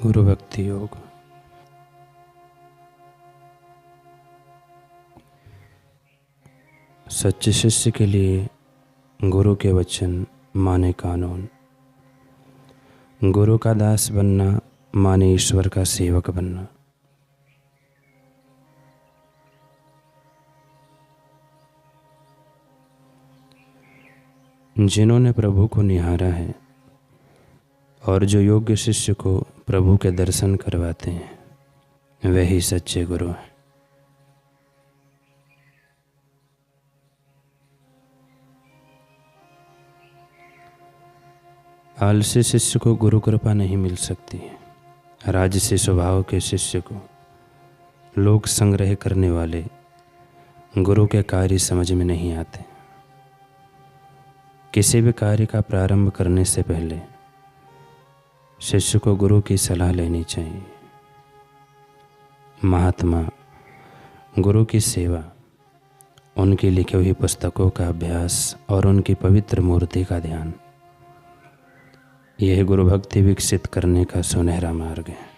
गुरु भक्ति योग। सच्चे शिष्य के लिए गुरु के वचन माने कानून। गुरु का दास बनना माने ईश्वर का सेवक बनना। जिन्होंने प्रभु को निहारा है और जो योग्य शिष्य को प्रभु के दर्शन करवाते हैं वही सच्चे गुरु हैं। आलसी शिष्य को गुरु कृपा नहीं मिल सकती है। राजसी स्वभाव के शिष्य को लोक संग्रह करने वाले गुरु के कार्य समझ में नहीं आते। किसी भी कार्य का प्रारंभ करने से पहले शिष्य को गुरु की सलाह लेनी चाहिए। महात्मा गुरु की सेवा, उनकी लिखी हुई पुस्तकों का अभ्यास और उनकी पवित्र मूर्ति का ध्यान, यह गुरु भक्ति विकसित करने का सुनहरा मार्ग है।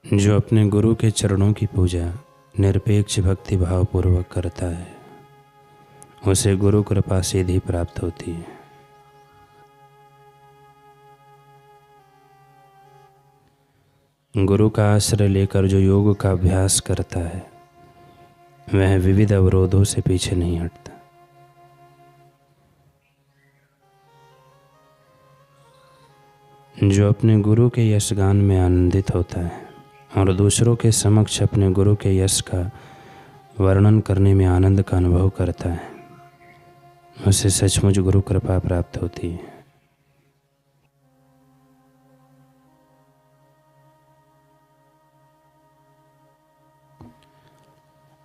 जो अपने गुरु के चरणों की पूजा निरपेक्ष भक्ति भाव पूर्वक करता है उसे गुरु कृपा सीधी प्राप्त होती है। गुरु का आश्रय लेकर जो योग का अभ्यास करता है वह विविध अवरोधों से पीछे नहीं हटता। जो अपने गुरु के यशगान में आनंदित होता है और दूसरों के समक्ष अपने गुरु के यश का वर्णन करने में आनंद का अनुभव करता है उसे सचमुच गुरु कृपा प्राप्त होती है।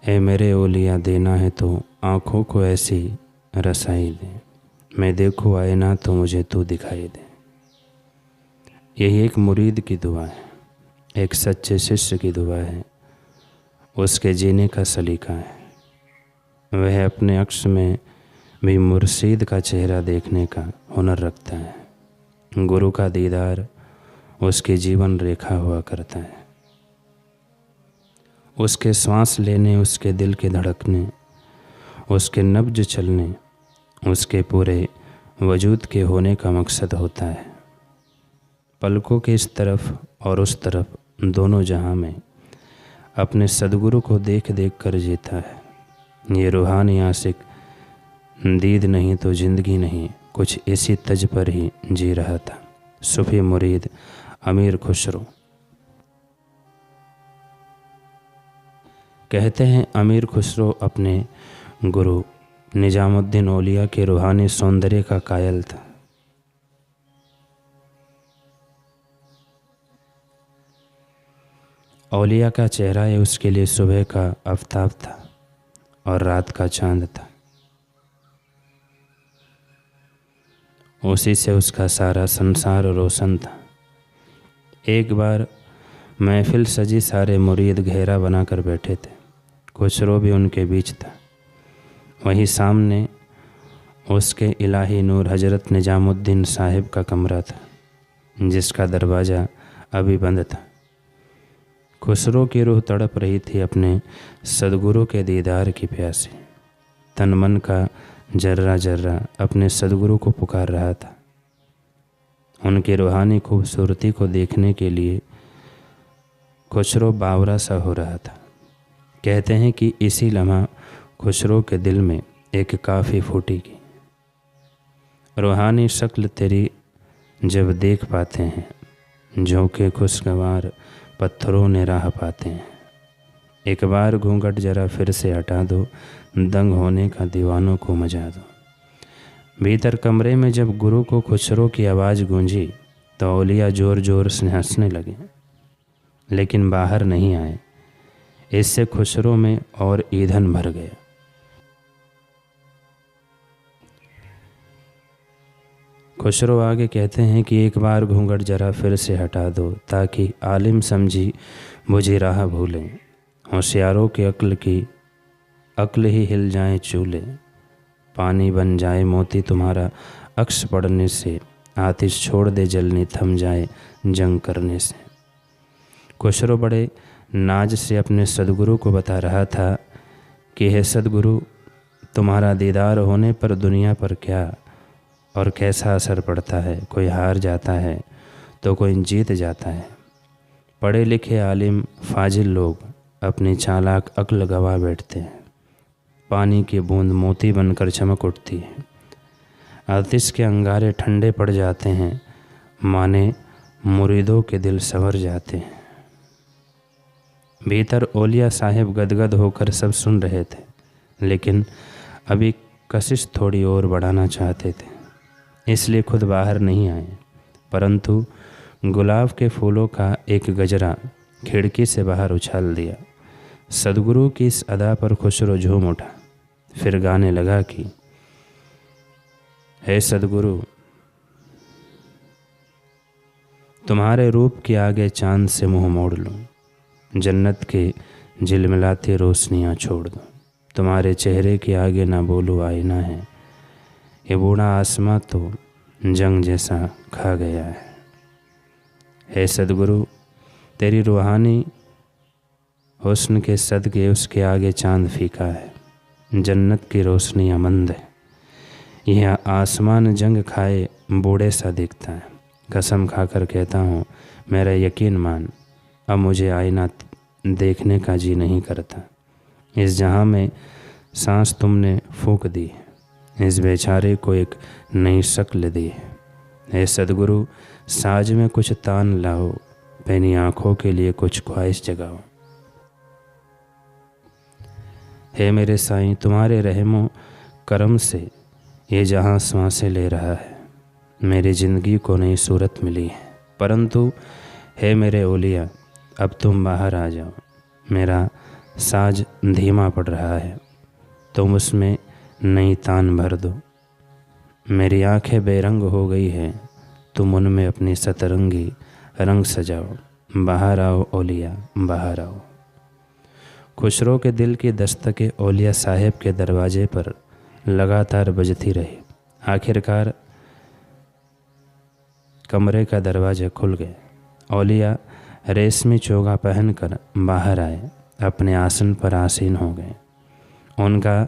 ऐ मेरे ओलिया देना है तो आँखों को ऐसी रसाई दे, मैं देखूँ आए ना तो मुझे तू दिखाई दे। यही एक मुरीद की दुआ है, एक सच्चे शिष्य की दुआ है, उसके जीने का सलीका है। वह अपने अक्ष में भी मुर्शीद का चेहरा देखने का हुनर रखता है। गुरु का दीदार उसकी जीवन रेखा हुआ करता है। उसके सांस लेने, उसके दिल के धड़कने, उसके नब्ज चलने, उसके पूरे वजूद के होने का मकसद होता है। पलकों के इस तरफ और उस तरफ दोनों जहां में अपने सदगुरु को देख देख कर जीता है। ये रूहानी आशिक दीद नहीं तो जिंदगी नहीं, कुछ इसी तज पर ही जी रहा था। सूफी मुरीद अमीर खुसरो। कहते हैं अमीर खुसरो अपने गुरु निजामुद्दीन औलिया के रूहानी सौंदर्य का कायल था। औलिया का चेहरा है उसके लिए सुबह का आफताब था और रात का चांद था। उसी से उसका सारा संसार रोशन था। एक बार महफिल सजी, सारे मुरीद घेरा बनाकर बैठे थे। खुसरो भी उनके बीच था। वहीं सामने उसके इलाही नूर हजरत निजामुद्दीन साहिब का कमरा था जिसका दरवाज़ा अभी बंद था। खुसरो की रूह तड़प रही थी अपने सदगुरु के दीदार की प्यासे। तन मन का जर्रा जर्रा अपने सदगुरु को पुकार रहा था। उनकी रूहानी खूबसूरती को देखने के लिए खुसरो बावरा सा हो रहा था। कहते हैं कि इसी लम्हा खुसरो के दिल में एक काफ़ी फूटेगी। रूहानी शक्ल तेरी जब देख पाते हैं झोंके खुशगवार पत्थरों ने राह पाते हैं। एक बार घूंघट जरा फिर से हटा दो, दंग होने का दीवानों को मजा दो। भीतर कमरे में जब गुरु को खुसरो की आवाज़ गूंजी तो औलिया ज़ोर ज़ोर से हंसने लगे, लेकिन बाहर नहीं आए। इससे खुसरो में और ईंधन भर गया। खुसरो आगे कहते हैं कि एक बार घूंघट जरा फिर से हटा दो, ताकि आलिम समझी बुझी राह भूलें। होशियारों की अक्ल ही हिल जाए चूल्हे, पानी बन जाए मोती तुम्हारा अक्स पड़ने से, आतिश छोड़ दे जलनी थम जाए जंग करने से। खुसरो बड़े नाज से अपने सदगुरु को बता रहा था कि हे सदगुरु, तुम्हारा दीदार होने पर दुनिया पर क्या और कैसा असर पड़ता है। कोई हार जाता है तो कोई जीत जाता है। पढ़े लिखे आलिम फाजिल लोग अपनी चालाक अक्ल गवा बैठते हैं। पानी की बूंद मोती बनकर चमक उठती है। आतिश के अंगारे ठंडे पड़ जाते हैं, माने मुरीदों के दिल संवर जाते हैं। भीतर औलिया साहिब गदगद होकर सब सुन रहे थे, लेकिन अभी कशिश थोड़ी और बढ़ाना चाहते थे, इसलिए खुद बाहर नहीं आए। परंतु गुलाब के फूलों का एक गजरा खिड़की से बाहर उछाल दिया। सदगुरु की इस अदा पर खुसरो झूम उठा, फिर गाने लगा कि हे सदगुरु, तुम्हारे रूप के आगे चांद से मुंह मोड़ लूं, जन्नत के झिलमिलाती रोशनियाँ छोड़ दूं। तुम्हारे चेहरे के आगे ना बोलूं आईना है, ये बूढ़ा आसमां तो जंग जैसा खा गया है। हे सदगुरु, तेरी रूहानी हुस्न के सदके उसके आगे चांद फीका है, जन्नत की रोशनी मंद है। यह आसमान जंग खाए बूढ़े सा दिखता है। कसम खाकर कहता हूँ, मेरा यकीन मान, अब मुझे आईना देखने का जी नहीं करता। इस जहाँ में सांस तुमने फूंक दी, इस बेचारे को एक नई शक्ल दी। हे सदगुरु, साज में कुछ तान लाओ, पैनी आँखों के लिए कुछ ख्वाहिश जगाओ। हे मेरे साईं, तुम्हारे रहमो करम से ये जहाँ सांसें ले रहा है। मेरी ज़िंदगी को नई सूरत मिली है। परंतु हे मेरे ओलिया, अब तुम बाहर आ जाओ। मेरा साज धीमा पड़ रहा है, तुम उसमें नई तान भर दो। मेरी आंखें बेरंग हो गई हैं, तुम उनमें अपनी सतरंगी रंग सजाओ। बाहर आओ ओलिया, बाहर आओ। खुसरो के दिल की दस्तकें औलिया साहेब के दरवाजे पर लगातार बजती रही। आखिरकार कमरे का दरवाज़ा खुल गया। औलिया रेशमी चोगा पहनकर बाहर आए, अपने आसन पर आसीन हो गए। उनका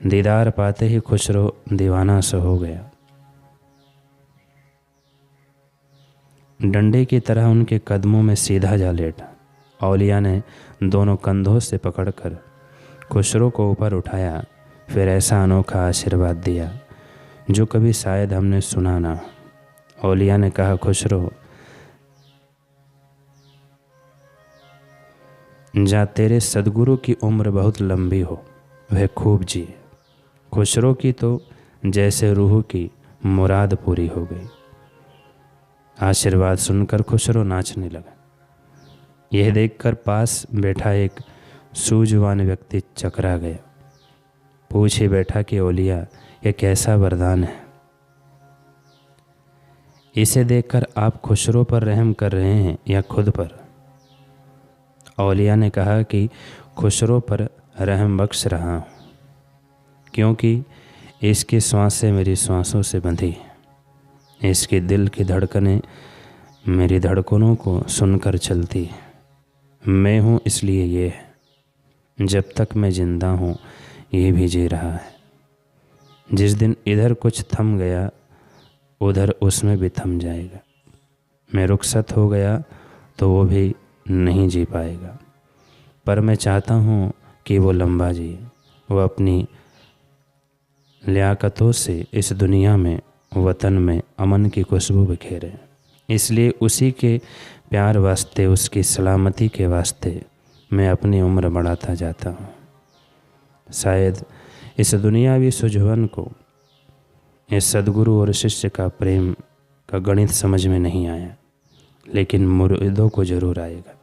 दीदार पाते ही खुसरो दीवाना सा हो गया। डंडे की तरह उनके कदमों में सीधा जा लेटा। औलिया ने दोनों कंधों से पकड़कर खुसरो को ऊपर उठाया, फिर ऐसा अनोखा आशीर्वाद दिया जो कभी शायद हमने सुना ना। औलिया ने कहा, खुसरो, जा तेरे सदगुरु की उम्र बहुत लंबी हो, वह खूब जिए। खुसरो की तो जैसे रूह की मुराद पूरी हो गई। आशीर्वाद सुनकर खुसरो नाचने लगा। यह देखकर पास बैठा एक सूझवान व्यक्ति चकरा गया। पूछ ही बैठा कि औलिया, यह कैसा वरदान है? इसे देखकर आप खुसरो पर रहम कर रहे हैं या खुद पर? औलिया ने कहा कि खुसरो पर रहम बख्श रहा हूँ, क्योंकि इसकी सांसें मेरी सांसों से बंधी हैं। इसके दिल की धड़कनें मेरी धड़कनों को सुनकर चलती हैं। मैं हूँ इसलिए ये है। जब तक मैं जिंदा हूँ ये भी जी रहा है। जिस दिन इधर कुछ थम गया उधर उसमें भी थम जाएगा। मैं रुखसत हो गया तो वो भी नहीं जी पाएगा। पर मैं चाहता हूँ कि वो लंबा जिए। वो अपनी लियाकतों से इस दुनिया में, वतन में अमन की खुशबू बिखेरे। इसलिए उसी के प्यार वास्ते, उसकी सलामती के वास्ते मैं अपनी उम्र बढ़ाता जाता हूँ। शायद इस दुनियावी सुझवन को इस सदगुरु और शिष्य का प्रेम का गणित समझ में नहीं आया, लेकिन मुरीदों को ज़रूर आएगा।